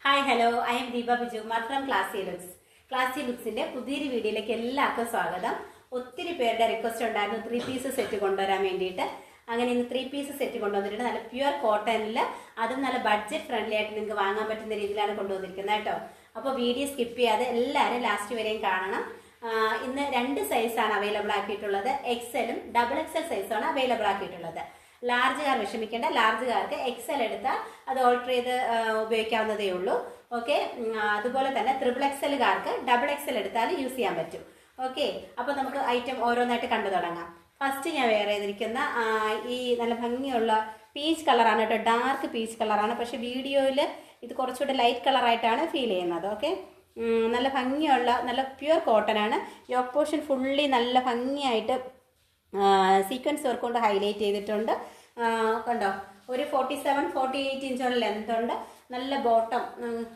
Hi hello, I'm Deepa Bijukumar from classy looks. Classy ലുക്സിന്റെ പുതിയൊരു വീഡിയോയിലേക്ക് എല്ലാവർക്കും സ്വാഗതം. ഒത്തിരി പേരുടെ റിക്വസ്റ്റ് ഉണ്ടായിരുന്നു 3 പീസ് സെറ്റ് കൊണ്ടുവരാൻ വേണ്ടിയിട്ട്. അങ്ങനെ ഇന്ന് 3 പീസ് സെറ്റ് കൊണ്ടുവന്നിട്ടുണ്ട്. നല്ല പ്യുവർ കോട്ടണിൽ, അതും നല്ല ബഡ്ജറ്റ് ഫ്രണ്ട്ലി ആയിട്ട് നിങ്ങൾക്ക് വാങ്ങാൻ പറ്റുന്ന രീതിയിലാണ് കൊണ്ടുവന്നിരിക്കുന്നത് കേട്ടോ. അപ്പോൾ വീഡിയോ സ്കിപ്പ് ചെയ്യാതെ എല്ലാവരും ലാസ്റ്റ് വരെയും കാണണം. ഇന്ന് 2 സൈസാണ് അവൈലബിൾ ആക്കിയിട്ടുള്ളത്. എക്സലും ഡബിൾ എക്സൽ സൈസാണ് അവൈലബിൾ ആക്കിയിട്ടുള്ളത്. ലാർജുകാർ വിഷമിക്കേണ്ട, ലാർജുകാർക്ക് എക്സൽ എടുത്താൽ അത് ഓൾട്ടർ ചെയ്ത് ഉപയോഗിക്കാവുന്നതേ ഉള്ളൂ. ഓക്കെ, അതുപോലെ തന്നെ ട്രിപ്പിൾ എക്സലുകാർക്ക് ഡബിൾ എക്സൽ എടുത്താൽ യൂസ് ചെയ്യാൻ പറ്റും. ഓക്കെ, അപ്പോൾ നമുക്ക് ഐറ്റം ഓരോന്നായിട്ട് കണ്ടു തുടങ്ങാം. ഫസ്റ്റ് ഞാൻ വെയർ ചെയ്തിരിക്കുന്ന ഈ നല്ല ഭംഗിയുള്ള പീച്ച് കളറാണ് കേട്ടോ. ഡാർക്ക് പീച്ച് കളറാണ്, പക്ഷെ വീഡിയോയിൽ ഇത് കുറച്ചുകൂടെ ലൈറ്റ് കളറായിട്ടാണ് ഫീൽ ചെയ്യുന്നത്. ഓക്കെ, നല്ല ഭംഗിയുള്ള നല്ല പ്യുവർ കോട്ടൺ ആണ്. യോക്ക് പോർഷൻ ഫുള്ളി നല്ല ഭംഗിയായിട്ട് സീക്വൻസ് വർക്ക് കൊണ്ട് ഹൈലൈറ്റ് ചെയ്തിട്ടുണ്ട്. കണ്ടോ, ഒരു 47-48 ഇഞ്ചോളം ലെങ്ത് ഉണ്ട്. നല്ല ബോട്ടം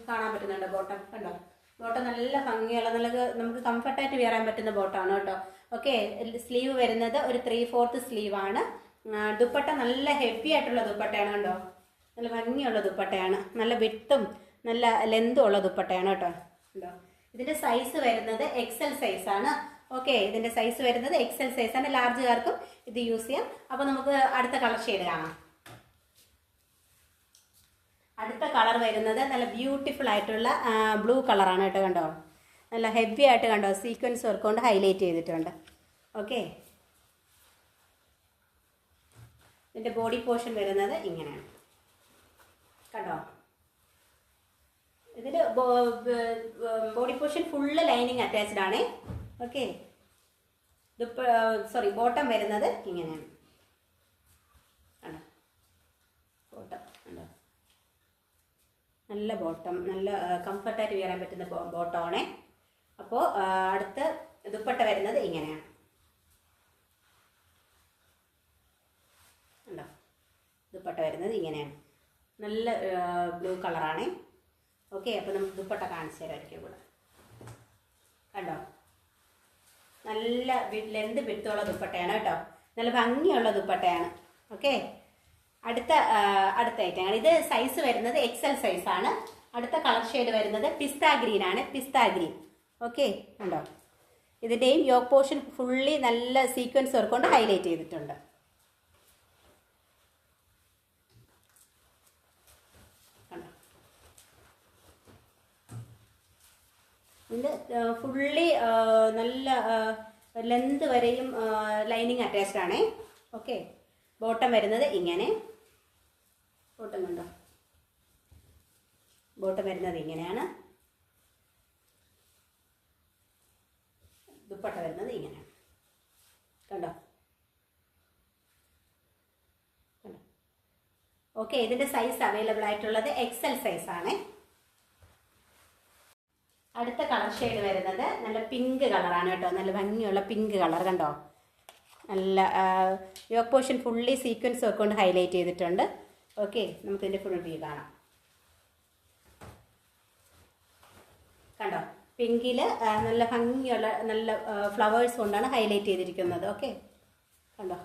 കാണാൻ പറ്റുന്നുണ്ട്. ബോട്ടം കണ്ടോ, ബോട്ടം നല്ല ഭംഗിയുള്ള നല്ല നമുക്ക് കംഫർട്ടായിട്ട് വെയറാൻ പറ്റുന്ന ബോട്ടമാണ് കേട്ടോ. ഓക്കെ, സ്ലീവ് വരുന്നത് ഒരു 3/4 സ്ലീവാണ്. ദുപ്പട്ട നല്ല ഹെവി ആയിട്ടുള്ള ദുപ്പട്ടയാണ് കണ്ടോ. നല്ല ഭംഗിയുള്ള ദുപ്പട്ടയാണ്, നല്ല വിട്ടും നല്ല ലെന്തും ഉള്ള ദുപ്പട്ടയാണ് കേട്ടോ. കണ്ടോ, ഇതിന്റെ സൈസ് വരുന്നത് എക്സൽ സൈസാണ്. ഓക്കെ, ഇതിന്റെ സൈസ് വരുന്നത് എക്സൽ സൈസാണ്. ലാർജുകാർക്കും ഇത് യൂസ് ചെയ്യാം. അപ്പോൾ നമുക്ക് അടുത്ത കളർ ഷെയ്ഡ് കാണാം. അടുത്ത കളർ വരുന്നത് നല്ല ബ്യൂട്ടിഫുൾ ആയിട്ടുള്ള ബ്ലൂ കളറാണ് കേട്ടോ. കണ്ടോ, നല്ല ഹെവി ആയിട്ട് കണ്ടോ, സീക്വൻസ് വർക്ക് കൊണ്ട് ഹൈലൈറ്റ് ചെയ്തിട്ടുണ്ട്. ഓക്കെ, ഇതിന്റെ ബോഡി പോർഷൻ വരുന്നത് ഇങ്ങനെയാണ് കണ്ടോ. ഇതിൽ body portion full lining attached ആണ്. ഓക്കെ, ബോട്ടം വരുന്നത് ഇങ്ങനെയാണ് കണ്ടോ. ബോട്ടം കണ്ടോ, നല്ല ബോട്ടം, നല്ല കംഫർട്ടായിട്ട് വെയറാൻ പറ്റുന്ന ബോട്ടമാണേ. അപ്പോൾ അടുത്ത് ദുപ്പട്ട വരുന്നത് ഇങ്ങനെയാണ് കണ്ടോ. ദുപ്പട്ട വരുന്നത് ഇങ്ങനെയാണ്, നല്ല ബ്ലൂ കളറാണേ. ഓക്കെ, അപ്പോൾ നമുക്ക് ദുപ്പട്ട കാണിച്ചു തരാമായിരിക്കും കൂടെ. കണ്ടോ, നല്ല ലെന്ത് വിട്ടുള്ള ദുപ്പട്ടയാണ് കേട്ടോ. നല്ല ഭംഗിയുള്ള ദുപ്പട്ടയാണ്. ഓക്കെ, അടുത്ത ഐറ്റങ്ങൾ. ഇത് സൈസ് വരുന്നത് എക്സൽ സൈസാണ്. അടുത്ത കളർ ഷെയ്ഡ് വരുന്നത് പിസ്ത ഗ്രീൻ ആണ്. പിസ്ത ഗ്രീൻ. ഓക്കെ, കണ്ടോ, ഇതിൻ്റെയും യോക്ക് പോർഷൻ ഫുള്ളി നല്ല സീക്വൻസ് വർക്ക് കൊണ്ട് ഹൈലൈറ്റ് ചെയ്തിട്ടുണ്ട്. ഇതിൻ്റെ ഫുള്ളി നല്ല ലെന്ത് വരെയും ലൈനിങ് അറ്റാച്ച്ഡ് ആണേ. ഓക്കെ, ബോട്ടം വരുന്നത് ഇങ്ങനെ. ബോട്ടം കണ്ടോ, ബോട്ടം വരുന്നത് ഇങ്ങനെയാണ്. ദുപ്പട്ട വരുന്നത് ഇങ്ങനെയാണ് കണ്ടോ. കണ്ടോ. ഓക്കെ, ഇതിൻ്റെ സൈസ് അവൈലബിൾ ആയിട്ടുള്ളത് എക്സൽ സൈസാണ്. അടുത്ത കളർ ഷെയ്ഡ് വരുന്നത് നല്ല പിങ്ക് കളറാണ് കേട്ടോ. നല്ല ഭംഗിയുള്ള പിങ്ക് കളർ കണ്ടോ. നല്ല yoke portion fully sequence work കൊണ്ട് ഹൈലൈറ്റ് ചെയ്തിട്ടുണ്ട്. ഓക്കെ, നമുക്കിതിൻ്റെ ഫുൾ വ്യൂ കാണാം. കണ്ടോ, പിങ്കിൽ നല്ല ഭംഗിയുള്ള നല്ല ഫ്ലവേഴ്സ് കൊണ്ടാണ് ഹൈലൈറ്റ് ചെയ്തിരിക്കുന്നത്. ഓക്കെ, കണ്ടോ,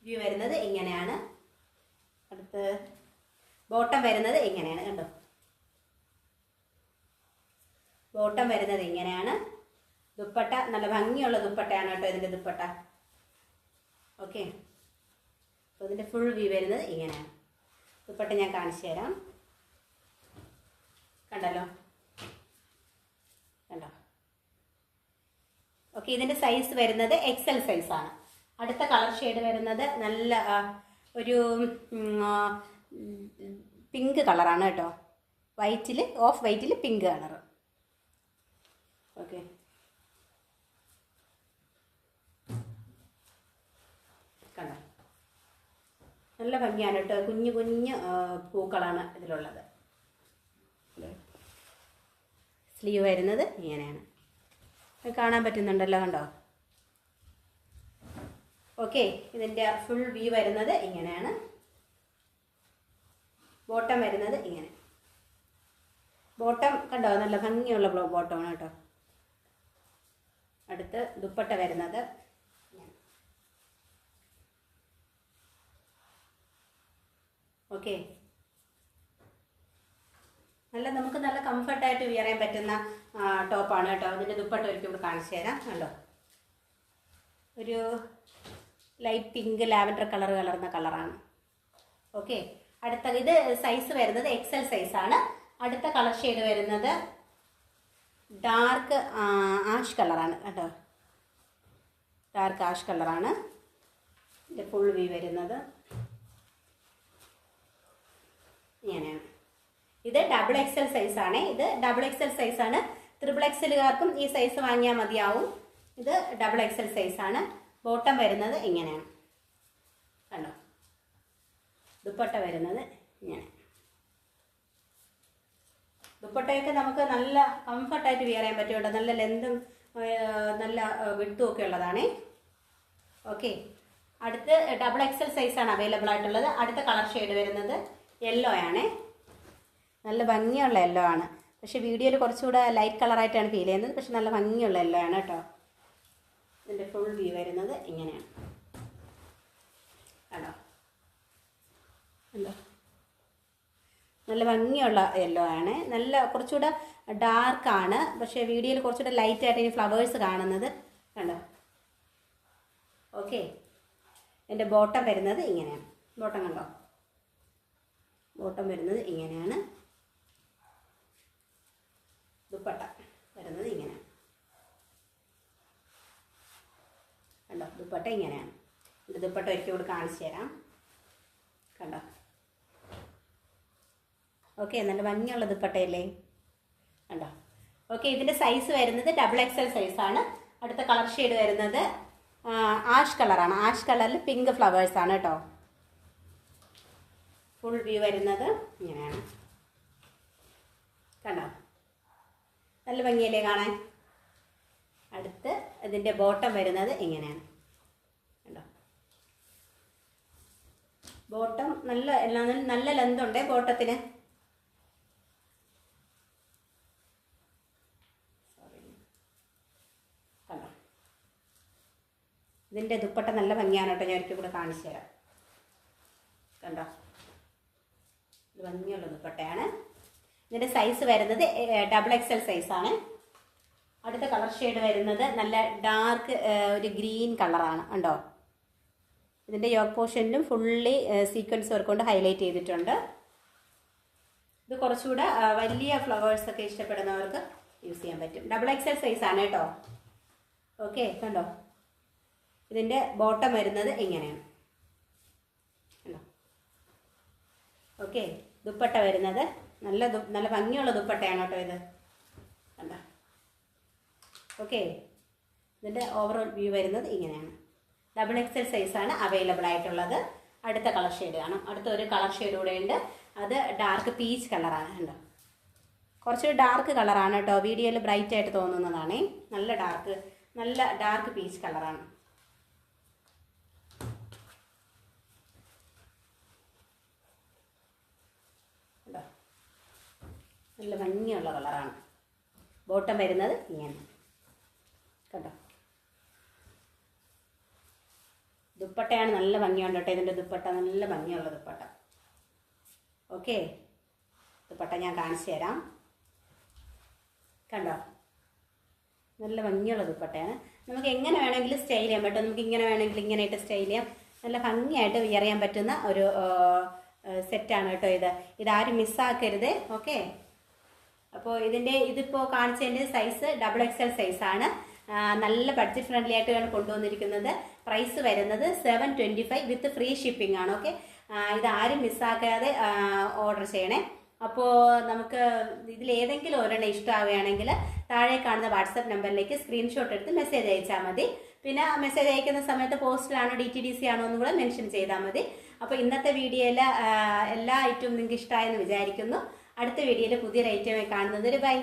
വ്യൂ വരുന്നത് ഇങ്ങനെയാണ്. അടുത്ത് ബോട്ടം വരുന്നത് ഇങ്ങനെയാണ് കണ്ടോ. ബോട്ടം വരുന്നത് ഇങ്ങനെയാണ്. ദുപ്പട്ട നല്ല ഭംഗിയുള്ള ദുപ്പട്ടയാണ് കേട്ടോ ഇതിൻ്റെ ദുപ്പട്ട. ഓക്കെ, അപ്പോൾ ഇതിൻ്റെ ഫുൾ വ്യൂ വരുന്നത് ഇങ്ങനെയാണ്. ദുപ്പട്ട ഞാൻ കാണിച്ചു തരാം. കണ്ടല്ലോ, കണ്ടോ. ഓക്കെ, ഇതിൻ്റെ സൈസ് വരുന്നത് എക്സൽ സൈസാണ്. അടുത്ത കളർ ഷെയ്ഡ് വരുന്നത് നല്ല ഒരു പിങ്ക് കളറാണ് കേട്ടോ. വൈറ്റിൽ, ഓഫ് വൈറ്റിൽ പിങ്ക് കളർ. ഓക്കെ, കണ്ടോ, നല്ല ഭംഗിയാണ് കേട്ടോ. കുഞ്ഞു കുഞ്ഞു പൂക്കളാണ് ഇതിലുള്ളത്. സ്ലീവ് വരുന്നത് ഇങ്ങനെയാണ്, കാണാൻ പറ്റുന്നുണ്ടല്ലോ കണ്ടോ. ഓക്കെ, ഇതിൻ്റെ ഫുൾ വ്യൂ വരുന്നത് ഇങ്ങനെയാണ്. ബോട്ടം വരുന്നത് ഇങ്ങനെ. ബോട്ടം കണ്ടോ, നല്ല ഭംഗിയുള്ള ബോട്ടമാണ് കേട്ടോ. അടുത്ത് ദുപ്പട്ട വരുന്നത് ഓക്കെ, നമുക്ക് നല്ല കംഫർട്ടായിട്ട് വിയർ ചെയ്യാൻ പറ്റുന്ന ടോപ്പാണ് കേട്ടോ. അതിൻ്റെ ദുപ്പട്ട ഒരിക്കലും കൂടെ കാണിച്ചു തരാം. കണ്ടോ, ഒരു ലൈറ്റ് പിങ്ക് ലാവൻഡർ കളർ കലർന്ന കളറാണ്. ഓക്കെ, അടുത്ത ഇത് സൈസ് വരുന്നത് XL സൈസാണ്. അടുത്ത കളർ ഷെയ്ഡ് വരുന്നത് ഡാർക്ക് ആഷ് കളറാണ് കേട്ടോ. ഡാർക്ക് ആഷ് കളറാണ് ഇതിൻ്റെ ഫുൾ വ്യൂ വരുന്നത്. ഇങ്ങനെയാണ്. ഇത് XXL സൈസാണ്. ഇത് XXL സൈസാണ്. XXXകാർക്കും ഈ സൈസ് വാങ്ങിയാൽ മതിയാവും. ഇത് XXL സൈസാണ്. ബോട്ടം വരുന്നത് ഇങ്ങനെയാണ്. കണ്ടോ, ദുപ്പട്ട വരുന്നത് ഇങ്ങനെ. ദുപ്പട്ടയൊക്കെ നമുക്ക് നല്ല കംഫർട്ടായിട്ട് വിയർ ചെയ്യാൻ പറ്റും കേട്ടോ. നല്ല ലെന്തും നല്ല വിട്ടും ഒക്കെ ഉള്ളതാണ്. ഓക്കെ, അടുത്ത് XXL സൈസാണ് അവൈലബിൾ ആയിട്ടുള്ളത്. അടുത്ത കളർ ഷെയ്ഡ് വരുന്നത് യെല്ലോ ആണ്. നല്ല ഭംഗിയുള്ള യെല്ലോ ആണ്. പക്ഷെ വീഡിയോയിൽ കുറച്ചുകൂടെ ലൈറ്റ് കളറായിട്ടാണ് ഫീൽ ചെയ്യുന്നത്. പക്ഷെ നല്ല ഭംഗിയുള്ള യെല്ലോ ആണ് കേട്ടോ. ഇതിൻ്റെ ഫുൾ വ്യൂ വരുന്നത് ഇങ്ങനെയാണ്. കണ്ടോ, നല്ല ഭംഗിയുള്ള യെല്ലോ ആണ്. നല്ല കുറച്ചുകൂടെ ഡാർക്കാണ്. പക്ഷേ വീഡിയോയിൽ കുറച്ചുകൂടെ ലൈറ്റായിട്ട് ഇനി ഫ്ലവേഴ്സ് കാണുന്നത്. കണ്ടോ. ഓക്കെ, എൻ്റെ ബോട്ടം വരുന്നത് ഇങ്ങനെയാണ്. ബോട്ടം കണ്ടോ, ബോട്ടം വരുന്നത് ഇങ്ങനെയാണ്. ദുപ്പട്ട വരുന്നത് ഇങ്ങനെയാണ്. കണ്ടോ, ദുപ്പട്ട ഇങ്ങനെയാണ്. എൻ്റെ ദുപ്പട്ട ഒരിക്കൽ കൂടി കാണിച്ചു തരാം. കണ്ടോ. ഓക്കെ, നല്ല ഭംഗിയുള്ള ദുപ്പട്ടയല്ലേ. കണ്ടോ. ഓക്കെ, ഇതിൻ്റെ സൈസ് വരുന്നത് XXL സൈസാണ്. അടുത്ത കളർ ഷെയ്ഡ് വരുന്നത് ആഷ് കളറാണ്. ആഷ് കളറിൽ പിങ്ക് ഫ്ലവേഴ്സാണ് കേട്ടോ. ഫുൾ വ്യൂ വരുന്നത് ഇങ്ങനെയാണ്. കണ്ടോ, നല്ല ഭംഗിയല്ലേ കാണാൻ. അടുത്ത് ഇതിൻ്റെ ബോട്ടം വരുന്നത് ഇങ്ങനെയാണ്. കണ്ടോ, ബോട്ടം നല്ല ലെന്തുണ്ട് ബോട്ടത്തിന്. കണ്ടോ, ഇതിൻ്റെ ദുപ്പട്ട നല്ല ഭംഗിയാണ് കേട്ടോ. ഞാൻ ഒരിക്കൽ കൂടെ കാണിച്ചു തരാം. കണ്ടോ, ഇത് ഭംഗിയുള്ള ദുപ്പട്ടയാണ്. ഇതിൻ്റെ സൈസ് വരുന്നത് XXL സൈസാണ്. അടുത്ത കളർ ഷെയ്ഡ് വരുന്നത് നല്ല ഡാർക്ക് ഒരു ഗ്രീൻ കളറാണ്. ഉണ്ടോ, ഇതിൻ്റെ യോക്ക് പോർഷനിലും ഫുള്ളി സീക്വൻസ് വർക്ക് കൊണ്ട് ഹൈലൈറ്റ് ചെയ്തിട്ടുണ്ട്. ഇത് കുറച്ചുകൂടെ വലിയ ഫ്ലവേഴ്സൊക്കെ ഇഷ്ടപ്പെടുന്നവർക്ക് യൂസ് ചെയ്യാൻ പറ്റും. XXL സൈസാണ് കേട്ടോ. ഓക്കെ, കണ്ടോ, ഇതിൻ്റെ ബോട്ടം വരുന്നത് ഇങ്ങനെയാണ്. കണ്ടോ. ഓക്കെ, ദുപ്പട്ട വരുന്നത് നല്ല ഭംഗിയുള്ള ദുപ്പട്ടയാണ് കേട്ടോ ഇത്. കണ്ടോ. ഓക്കെ, ഇതിൻ്റെ ഓവറോൾ വ്യൂ വരുന്നത് ഇങ്ങനെയാണ്. XXL സൈസാണ് അവൈലബിൾ ആയിട്ടുള്ളത്. അടുത്ത കളർ ഷെയ്ഡ് കാണാം. അടുത്ത ഒരു കളർ ഷെയ്ഡ് കൂടെ ഉണ്ട്. അത് ഡാർക്ക് പീച്ച് കളറാണ്. കണ്ടോ, കുറച്ചൊരു ഡാർക്ക് കളറാണ് കേട്ടോ. വീഡിയോയിൽ ബ്രൈറ്റ് ആയിട്ട് തോന്നുന്നതാണ്. നല്ല ഡാർക്ക് പീച്ച് കളറാണ്. നല്ല ഭംഗിയുള്ള കളറാണ്. ബോട്ടം വരുന്നത് ഇങ്ങനെ. കണ്ടോ, ദുപ്പട്ടയാണ് നല്ല ഭംഗിയുണ്ട് കേട്ടോ. ഇതിൻ്റെ ദുപ്പട്ട നല്ല ഭംഗിയുള്ള ദുപ്പട്ട. ഓക്കെ, ദുപ്പട്ട ഞാൻ കാണിച്ചു തരാം. കണ്ടോ, നല്ല ഭംഗിയുള്ള ദുപ്പട്ടയാണ്. നമുക്ക് എങ്ങനെ വേണമെങ്കിലും സ്റ്റൈൽ ചെയ്യാൻ പറ്റും. നമുക്ക് ഇങ്ങനെ വേണമെങ്കിൽ ഇങ്ങനെ ഇട്ട് സ്റ്റൈൽ ചെയ്യാം. നല്ല ഭംഗിയായിട്ട് വിയർ ചെയ്യാൻ പറ്റുന്ന ഒരു സെറ്റാണ് കേട്ടോ ഇത്. ഇതാരും മിസ്സാക്കരുത്. ഓക്കെ, അപ്പോൾ ഇതിപ്പോൾ കാണിച്ചതിൻ്റെ സൈസ് XXL സൈസാണ്. നല്ല ബഡ്ജറ്റ് ഫ്രണ്ട്ലി ആയിട്ടാണ് കൊണ്ടുവന്നിരിക്കുന്നത്. പ്രൈസ് വരുന്നത് 725 വിത്ത് ഫ്രീ ഷിപ്പിംഗ് ആണ്. ഓക്കെ, ഇതാരും മിസ്സാക്കാതെ ഓർഡർ ചെയ്യണേ. അപ്പോൾ നമുക്ക് ഇതിലേതെങ്കിലും ഒരെണ്ണം ഇഷ്ടമാവുകയാണെങ്കിൽ താഴെ കാണുന്ന വാട്സപ്പ് നമ്പറിലേക്ക് സ്ക്രീൻഷോട്ട് എടുത്ത് മെസ്സേജ് അയച്ചാൽ മതി. പിന്നെ മെസ്സേജ് അയക്കുന്ന സമയത്ത് പോസ്റ്റിലാണോ DTDC ആണോ എന്നും കൂടെ മെൻഷൻ ചെയ്താൽ മതി. അപ്പോൾ ഇന്നത്തെ വീഡിയോയിൽ എല്ലാ ഐറ്റവും നിങ്ങൾക്ക് ഇഷ്ടമായെന്ന് വിചാരിക്കുന്നു. അടുത്ത വീഡിയോയിൽ പുതിയൊരു ഐറ്റമായി കാണുന്നത്. ബൈ.